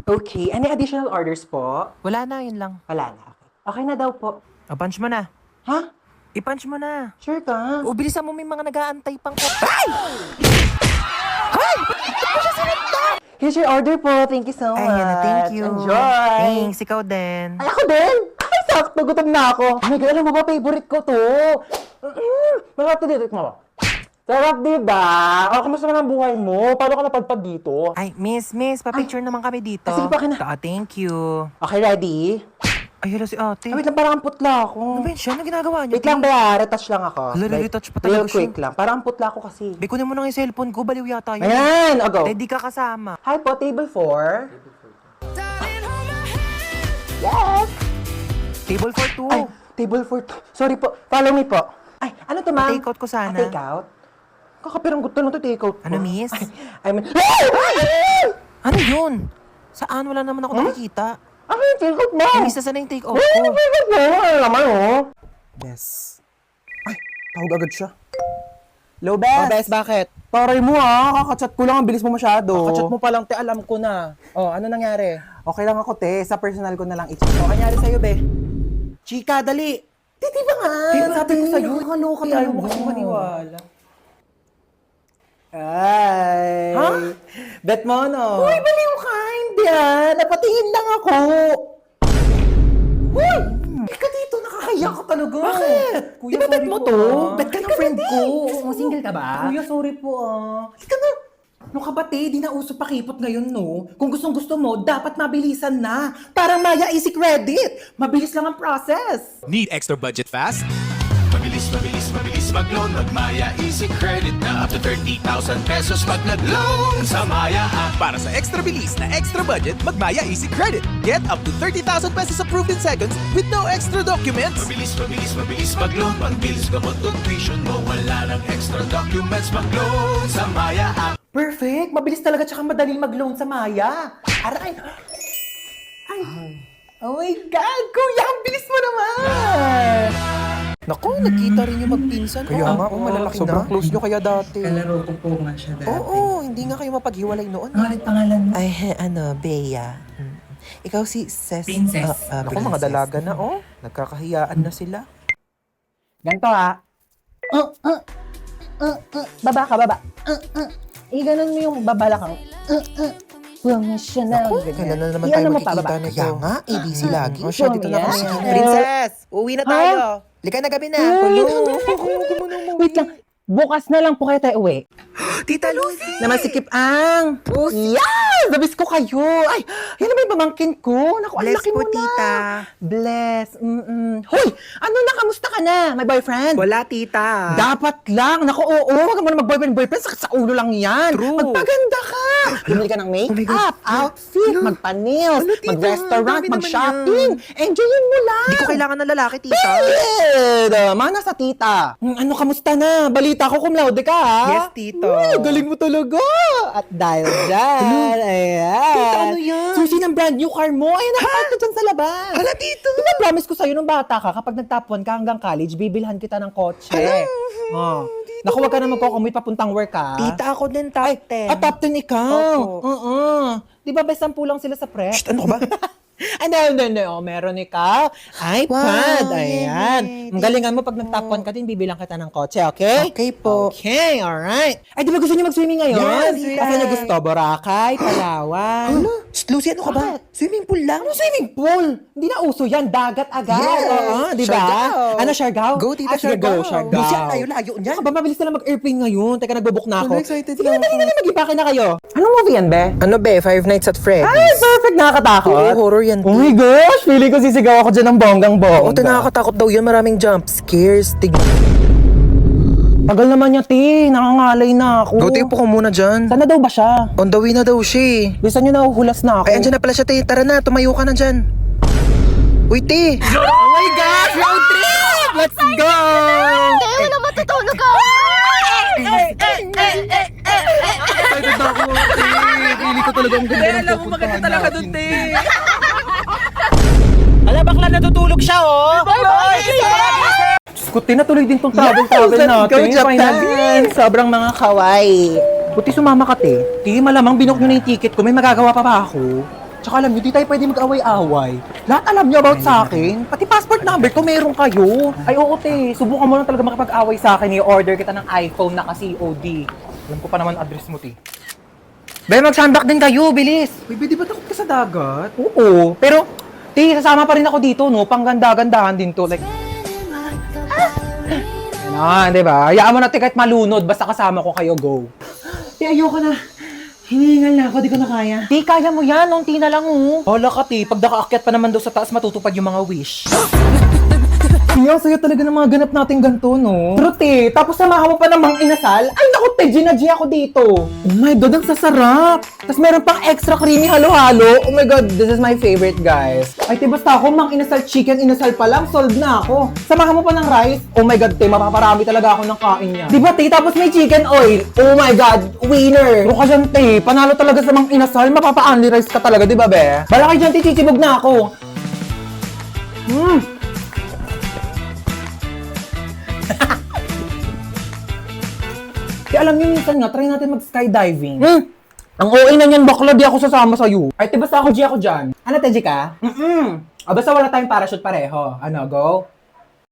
Okay, any additional orders po? Wala na, yun lang. Wala na. Okay na daw po. Punch mo na. Ha? I-punch mo na. Sure ka? O, bilisan mo, may mga nag-aantay pang Here's your order po. Thank you so much. Ayan na, thank you. Enjoy. Thanks, ikaw din. Ay, ako din. Ay, sakto. Gutom na ako. Oh my God, alam mo ba, favorite ko to. Masarap to dito. Mo. Sarap, diba? O, kamusta naman ang buhay mo? Paano ka napadpad dito? Ay, miss, pa-picture naman kami dito. Sige pa, kina. Thank you. Okay, ready? Ay, hello si ate. Ay, wait lang, parang ang putla ako. Ano ba yun siya? Ano ginagawa niyo? Wait lang ba? Retouch lang ako. Hala, retouch pa talaga real siya. quick lang. Parang ang putla ako kasi. Kunin mo na yung cellphone ko, baliw yata yun. Ayan, o go. Hindi ka kasama. Hi po, table 4. Yes! Table for two. Ay, table 4. Sorry po, follow me po. Ay, ano to, ma'am? Pa-take out ko sana. Take out? Kakapirang gusto lang to, take out po. Ano, miss? I mean, Ano yun? Saan? Wala naman ako nakikita. ano yung take out mo? Miss, na yung take out Ay, ko. take out mo. Ano naman, oh? Bes. Ay, tawag agad siya. Hello, Bes. Oh, Bes, bakit? Taray mo, kakachat ko lang, ang bilis mo masyado. Kachat mo pa lang, te, alam ko na. Oh, ano nangyari? Okay lang ako, te. Sa personal ko na lang i-check. Oh, nangyari sa'yo, be? Chika, dali! Di ba nga? Sabi ko sa'yo, Nakakaloka ayaw mo talaga. kasi maniwala. Ay. Ha? Bet mo, no? Uy, baliw ka! Hindi ah! Napatingin lang ako! Uy! Ika dito, nakakaya ka talaga. Bakit? Kuya, Di ba bet sorry mo po, to? ah. Bet ka ng friend ko. Single ka ba? Kuya, sorry po ah. Halika na. Ano ka ba, te? Di na uso pakipot ngayon, no? Kung gustong gusto mo, dapat mabilisan na. Parang Maya Easy Credit. Mabilis lang ang process. Need extra budget fast? Mabilis, mabilis, mabilis mag-loan. Mag-Maya Easy Credit na up to 30,000 pesos pag nag-loan sa Maya app. Para sa extra bilis na extra budget, mag-Maya Easy Credit. Get up to 30,000 pesos approved in seconds with no extra documents. Mabilis, mabilis, mabilis mag-loan. Pag-bills ka mo, tuition mo, wala ng extra documents. Mag-loan sa Maya app. Perfect. Mabilis talaga tsaka madaling mag-loan sa Maya. Aray. Ay. Oh my God, kuya, ang bilis mo naman. Naku, nagkita rin yung magpinsan. Kaya nga, malalaki sobrang na. close nyo kaya dati. Kalaro ko po nga siya dati. Oo, hindi nga kayo mapaghiwalay noon. Ano ulit pangalan mo? Ay, Bea. Ikaw si Ces. Princess. Naku, mga dalaga na, oh. Nagkakahiyaan na sila. Ganito ha. Baba ka, baba. Iganon mo yung babalakang. Huwag siya na. Kailan na naman Iyan tayo mo pa, magkikita baba. nito? Kaya nga, ABC lagi. Mm. O siya, dito na Yan. kami. Princess, uwi na tayo. Lika na gabi na. Wait lang. Bukas na lang po kayo tayo uwi. Tita Lucy! Naman si Kip Ang. Yes! Nabis ko kayo. Ay, yan na ba yung pamangkin ko? Naku, ang Bless laki po, mo na. tita. Bless. Hoy, ano na, kamusta ka na? May boyfriend? Wala, tita. Dapat lang. Naku, oo. Huwag mo na mag-boyfriend. Sakit sa ulo lang yan. True. Magpaganda ka. Bumili ka ng make-up, outfit, magpa-nails, Ano, tita? mag-restaurant, Dami naman mag-shopping. Enjoyin mo lang. Hindi ko kailangan ng lalaki, tita. Mana sa tita. Ano, kamusta na? Balita ko, cum laude ka, ha? Yes, tita. Uy, galing mo talaga. At dahil dyan, ayan. Tita, ano yan? Susi ng brand new car mo. Ayan, nakapark ka dyan sa labas. Hala, tita. Diba, promise ko sa'yo nung bata ka, kapag nag-top 1 ka hanggang college, bibilhan kita ng kotse. Oh. Naku, wag ka na magkukumit papuntang work, ha? Tita, ako din top 10. Top 10 ikaw? Opo. Oo. Di ba, best 10 lang sila sa prep? Shh, ano ka ba? No. Meron ikaw. iPad. Wow, Ayan. yay. Ang galingan mo pag nag-top 1 ka din, bibilang kita ng kotse, okay? Okay po. Okay, alright. Ay, di ba gusto niyo mag-swimming ngayon? Yes, Kasi niyo gusto, Boracay, Palawan. Shh, Lucy, ano ka ba? Swimming pool lang. Ano swimming pool? Hindi na uso yan. Dagat agad. Yes. Oo, di ba? Siargao. Ano, Siargao? Go, tita, Sige, Siargao. go, Siargao. Lucy, ang layo-layo niyan. Ano ba, mabilis na lang mag-airplane ngayon. Teka, nagbo-book na ako. Ano, excited Sige, na dali ako. na lang, mag-ibake na kayo. Anong movie yan, be? Ano be? Five Nights at Freddy's. Ay, perfect. Nakakatakot. Oo, horror yan. Oh my gosh, feeling ko sisigaw ako dyan ng bonggang-bongga. Oo, nakakatakot daw yun. Maraming jump scares. Tagal naman niya, ti. Nakangalay na ako. Go, upo ko muna dyan. Sana daw ba siya? On the way na daw siya eh. Bisa niyo nahuhulas na ako. Ay, andyan na pala siya, te. Tara na, tumayo ka na dyan. Uy, te. Oh my gosh, road trip! Let's go! Wala matutulog ka! Excited na ako. Pili ko talaga ang ganda. Alam mo, maganda talaga dun, te. Ala, bakla natutulog siya, oh! Diyos ko, tinatuloy din tong travel let's natin. go, Japan. Finally. Sobrang mga kawaii. Buti sumama ka, te. Ti, malamang binok nyo na yung ticket ko. May magagawa pa ba ako? Tsaka alam nyo, di tayo pwede mag-away-away. Lahat alam nyo about sa akin. Pati passport number ko, meron kayo. Ay, oo, te. Subukan mo lang talaga makipag-away sa akin. I-order kita ng iPhone na COD. Alam ko pa naman address mo, te. Be, mag-sunback din kayo, bilis. Baby, di ba takot ka sa dagat? Oo, pero, te, sasama pa rin ako dito, no? Pangganda-gandahan din to. Like, ano, di ba? Hayaan mo na, te, kahit malunod. Basta kasama ko kayo, go. Te, ayoko na. Hinihingal na ako, di ko na kaya. Di, kaya mo yan. Unti na lang, oh. Hala ka, te. Pag nakaakyat pa naman daw sa taas, matutupad yung mga wish. Ang saya talaga ng mga ganap natin ganito, no? Pero, te, tapos samahan mo pa ng mga inasal? Ay, naku, te, G ako dito. Oh my God, ang sasarap. Tapos meron pang extra creamy halo-halo. Oh my God, this is my favorite, guys. Ay, te, basta ako, mang inasal chicken, inasal pa lang, solved na ako. Samahan mo pa ng rice? Oh my God, te, mapaparami talaga ako ng kain niya. Di ba, te, tapos may chicken oil? Oh my God, winner. Pero ka dyan, te, panalo talaga sa mang inasal, mapapa-only rice ka talaga, di ba, be? Bala kayo dyan, te, chichibog na ako. Kaya alam niyo, minsan nga, try natin mag-skydiving. Ang OA na niyan, bakla, di ako sasama sa'yo. Ay, te, basta ako, G ako dyan. Ano, te, G ka? Basta wala tayong parachute pareho. Ano, go?